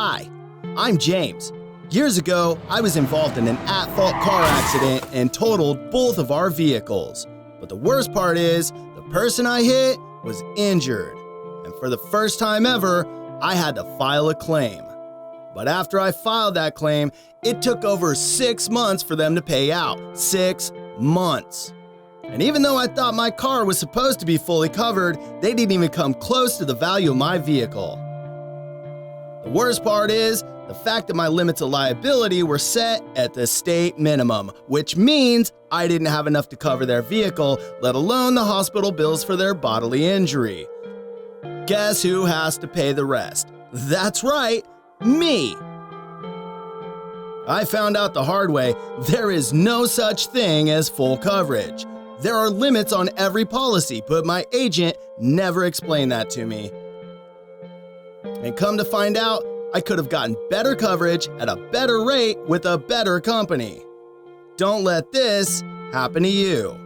Hi, I'm James. Years ago, I was involved in an at-fault car accident and totaled both of our vehicles. But the worst part is, the person I hit was injured. And for the first time ever, I had to file a claim. But after I filed that claim, it took over 6 months for them to pay out. 6 months. And even though I thought my car was supposed to be fully covered, they didn't even come close to the value of my vehicle. The worst part is, the fact that my limits of liability were set at the state minimum, which means I didn't have enough to cover their vehicle, let alone the hospital bills for their bodily injury. Guess who has to pay the rest? That's right, me! I found out the hard way, there is no such thing as full coverage. There are limits on every policy, but my agent never explained that to me. And come to find out, I could have gotten better coverage at a better rate with a better company. Don't let this happen to you.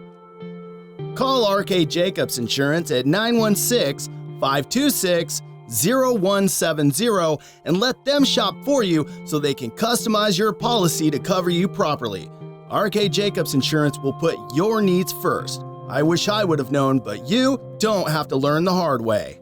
Call RK Jacobs Insurance at 916-526-0170 and let them shop for you so they can customize your policy to cover you properly. RK Jacobs Insurance will put your needs first. I wish I would have known, but you don't have to learn the hard way.